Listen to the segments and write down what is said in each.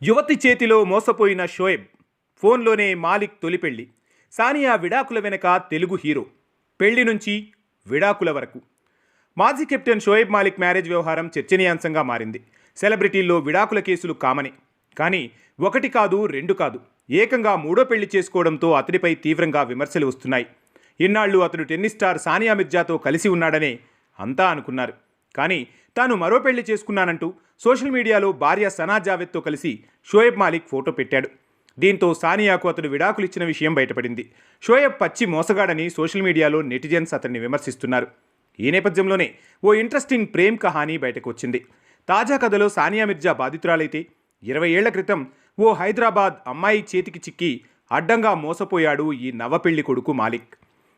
యువతి చేతిలో మోసపోయిన షోయబ్, ఫోన్లోనే మాలిక్ తొలి పెళ్లి, సానియా విడాకుల వెనక తెలుగు హీరో, పెళ్లి నుంచి విడాకుల వరకు. మాజీ కెప్టెన్ షోయబ్ మాలిక్ మ్యారేజ్ వ్యవహారం చర్చనీయాంశంగా మారింది. సెలబ్రిటీల్లో విడాకుల కేసులు కామనే, కానీ ఒకటి కాదు రెండు కాదు, ఏకంగా మూడో పెళ్లి చేసుకోవడంతో అతడిపై తీవ్రంగా విమర్శలు వస్తున్నాయి. ఇన్నాళ్లు అతడు టెన్నిస్ స్టార్ సానియా మిర్జాతో కలిసి ఉన్నాడనే అంతా అనుకున్నారు. కానీ తాను మరో పెళ్లి చేసుకున్నానంటూ సోషల్ మీడియాలో భార్య సనా జావేద్తో కలిసి షోయబ్ మాలిక్ ఫోటో పెట్టాడు. దీంతో సానియాకు అతడు విడాకులు ఇచ్చిన విషయం బయటపడింది. షోయబ్ పచ్చి మోసగాడని సోషల్ మీడియాలో నెటిజన్స్ అతన్ని విమర్శిస్తున్నారు. ఈ నేపథ్యంలోనే ఓ ఇంట్రెస్టింగ్ ప్రేమ్ కహానీ బయటకు వచ్చింది. తాజా కథలో సానియా మిర్జా బాధితురాలైతే 20 ఏళ్ల క్రితం ఓ హైదరాబాద్ అమ్మాయి చేతికి చిక్కి అడ్డంగా మోసపోయాడు ఈ నవపెళ్లి కొడుకు మాలిక్.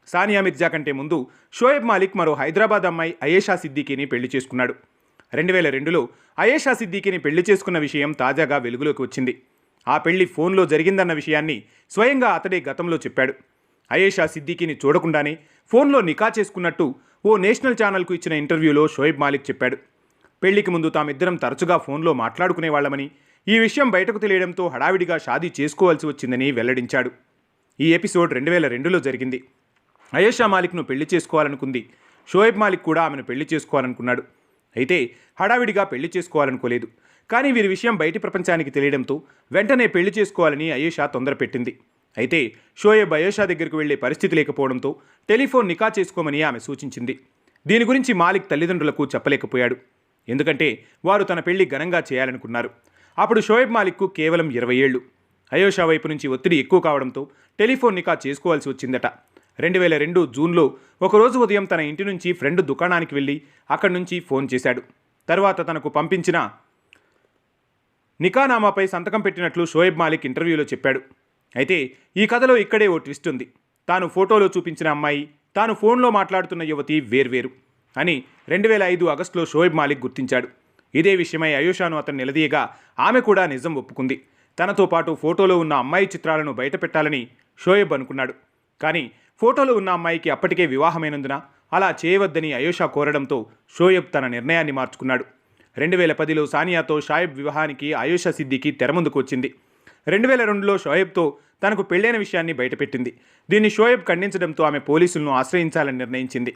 సానియా మిర్జా కంటే ముందు షోయబ్ మాలిక్ మరో హైదరాబాద్ అమ్మాయి అయేషా సిద్దికీని పెళ్లి చేసుకున్నాడు. 2002లో అయేషా సిద్దికీని పెళ్లి చేసుకున్న విషయం తాజాగా వెలుగులోకి వచ్చింది. ఆ పెళ్లి ఫోన్లో జరిగిందన్న విషయాన్ని స్వయంగా అతడే గతంలో చెప్పాడు. అయేషా సిద్దికీని చూడకుండానే ఫోన్లో నికా చేసుకున్నట్టు ఓ నేషనల్ ఛానల్కు ఇచ్చిన ఇంటర్వ్యూలో షోయబ్ మాలిక్ చెప్పాడు. పెళ్లికి ముందు తామిద్దరం తరచుగా ఫోన్లో మాట్లాడుకునేవాళ్లమని, ఈ విషయం బయటకు తెలియడంతో హడావిడిగా షాదీ చేసుకోవాల్సి వచ్చిందని వెల్లడించాడు. ఈ ఎపిసోడ్ 2002లో జరిగింది. అయేషా మాలిక్ను పెళ్లి చేసుకోవాలనుకుంది. షోయబ్ మాలిక్ కూడా ఆమెను పెళ్లి చేసుకోవాలనుకున్నాడు. అయితే హడావిడిగా పెళ్లి చేసుకోవాలనుకోలేదు. కానీ వీరి విషయం బయటి ప్రపంచానికి తెలియడంతో వెంటనే పెళ్లి చేసుకోవాలని అయేషా తొందర పెట్టింది. అయితే షోయబ్ అయేషా దగ్గరకు వెళ్లే పరిస్థితి లేకపోవడంతో టెలిఫోన్ నికా చేసుకోమని ఆమె సూచించింది. దీని గురించి మాలిక్ తల్లిదండ్రులకు చెప్పలేకపోయాడు. ఎందుకంటే వారు తన పెళ్లి ఘనంగా చేయాలనుకున్నారు. అప్పుడు షోయబ్ మాలిక్కు కేవలం 20 ఏళ్లు. అయేషా వైపు నుంచి ఒత్తిడి ఎక్కువ కావడంతో టెలిఫోన్ నికా చేసుకోవాల్సి వచ్చిందట. 2002 జూన్లో ఒకరోజు ఉదయం తన ఇంటి నుంచి ఫ్రెండ్ దుకాణానికి వెళ్ళి అక్కడి నుంచి ఫోన్ చేశాడు. తర్వాత తనకు పంపించిన నికానామాపై సంతకం పెట్టినట్లు షోయబ్ మాలిక్ ఇంటర్వ్యూలో చెప్పాడు. అయితే ఈ కథలో ఇక్కడే ఓ ట్విస్ట్ ఉంది. తాను ఫోటోలో చూపించిన అమ్మాయి, తాను ఫోన్లో మాట్లాడుతున్న యువతి వేర్వేరు అని 2005 ఆగస్టులో షోయబ్ మాలిక్ గుర్తించాడు. ఇదే విషయమై అయేషాను అతను నిలదీయగా ఆమె కూడా నిజం ఒప్పుకుంది. తనతో పాటు ఫోటోలో ఉన్న అమ్మాయి చిత్రాలను బయటపెట్టాలని షోయబ్ అనుకున్నాడు. కానీ ఫోటోలో ఉన్న అమ్మాయికి అప్పటికే వివాహమైనందున అలా చేయవద్దని అయేషా కోరడంతో షోయబ్ తన నిర్ణయాన్ని మార్చుకున్నాడు. 2010లో సానియాతో షోయబ్ వివాహానికి అయేషా సిద్దికీ తెరముందుకు వచ్చింది. 2002లో షోయబ్తో తనకు పెళ్లైన విషయాన్ని బయటపెట్టింది. దీన్ని షోయబ్ ఖండించడంతో ఆమె పోలీసులను ఆశ్రయించాలని నిర్ణయించింది.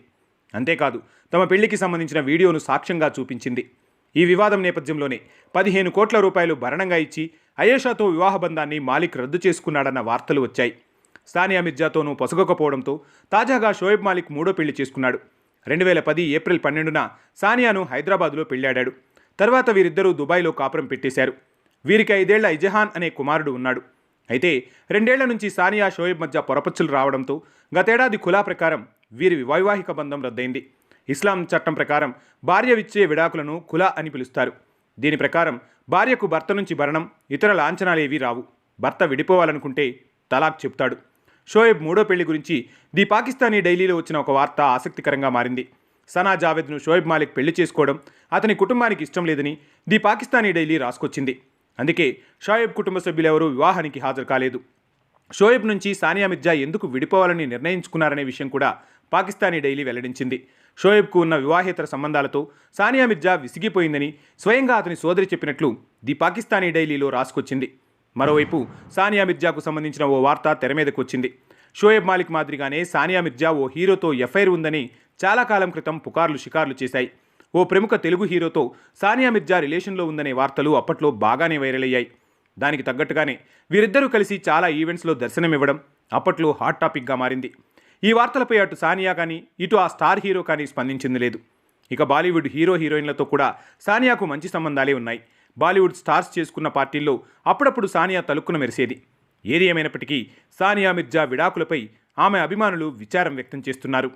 అంతేకాదు తమ పెళ్లికి సంబంధించిన వీడియోను సాక్ష్యంగా చూపించింది. ఈ వివాదం నేపథ్యంలోనే 15 కోట్ల రూపాయలు భరణంగా ఇచ్చి అయేషాతో వివాహ బంధాన్ని మాలిక్ రద్దు చేసుకున్నాడన్న వార్తలు వచ్చాయి. సానియా మిర్జాతోనూ పొసగకపోవడంతో తాజాగా షోయబ్ మాలిక్ మూడో పెళ్లి చేసుకున్నాడు. 2010 ఏప్రిల్ 12న సానియాను హైదరాబాద్లో పెళ్లాడాడు. తర్వాత వీరిద్దరూ దుబాయ్లో కాపురం పెట్టేశారు. వీరికి 5 ఏళ్ల ఇజహాన్ అనే కుమారుడు ఉన్నాడు. అయితే 2 ఏళ్ల నుంచి సానియా షోయబ్ మధ్య పొరపచ్చులు రావడంతో గతేడాది ఖులా ప్రకారం వీరి వైవాహిక బంధం రద్దయింది. ఇస్లాం చట్టం ప్రకారం భార్య ఇచ్చే విడాకులను ఖులా అని పిలుస్తారు. దీని ప్రకారం భార్యకు భర్త నుంచి భరణం, ఇతర లాంఛనాలేవీ రావు. భర్త విడిపోవాలనుకుంటే తలాక్ చెప్తాడు. షోయబ్ మూడో పెళ్లి గురించి ది పాకిస్తానీ డైలీలో వచ్చిన ఒక వార్త ఆసక్తికరంగా మారింది. సనా జావేద్ను షోయబ్ మాలిక్ పెళ్లి చేసుకోవడం అతని కుటుంబానికి ఇష్టం లేదని ది పాకిస్తానీ డైలీ రాసుకొచ్చింది. అందుకే షోయబ్ కుటుంబ సభ్యులెవరూ వివాహానికి హాజరు కాలేదు. షోయబ్ నుంచి సానియా మిర్జా ఎందుకు విడిపోవాలని నిర్ణయించుకున్నారనే విషయం కూడా పాకిస్తానీ డైలీ వెల్లడించింది. షోయబ్కు ఉన్న వివాహేతర సంబంధాలతో సానియా మిర్జా విసిగిపోయిందని స్వయంగా అతని సోదరి చెప్పినట్లు ది పాకిస్తానీ డైలీలో రాసుకొచ్చింది. మరోవైపు సానియా మిర్జాకు సంబంధించిన ఓ వార్త తెర మీదకు వచ్చింది. షోయబ్ మాలిక్ మాదిరిగానే సానియా మిర్జా ఓ హీరోతో ఎఫ్ఐఆర్ ఉందని చాలా కాలం క్రితం పుకార్లు షికార్లు చేశాయి. ఓ ప్రముఖ తెలుగు హీరోతో సానియా మిర్జా రిలేషన్లో ఉందనే వార్తలు అప్పట్లో బాగానే వైరల్ అయ్యాయి. దానికి తగ్గట్టుగానే వీరిద్దరూ కలిసి చాలా ఈవెంట్స్లో దర్శనమివ్వడం అప్పట్లో హాట్ టాపిక్గా మారింది. ఈ వార్తలపై అటు సానియా కానీ ఇటు ఆ స్టార్ హీరో కానీ స్పందించింది లేదు. ఇక బాలీవుడ్ హీరో హీరోయిన్లతో కూడా సానియాకు మంచి సంబంధాలే ఉన్నాయి. బాలీవుడ్ స్టార్స్ చేసుకున్న పార్టీల్లో అప్పుడప్పుడు సానియా తలుక్కున మెరిసేది. ఏది ఏమైనప్పటికీ సానియా మిర్జా విడాకులపై ఆమె అభిమానులు విచారం వ్యక్తం చేస్తున్నారు.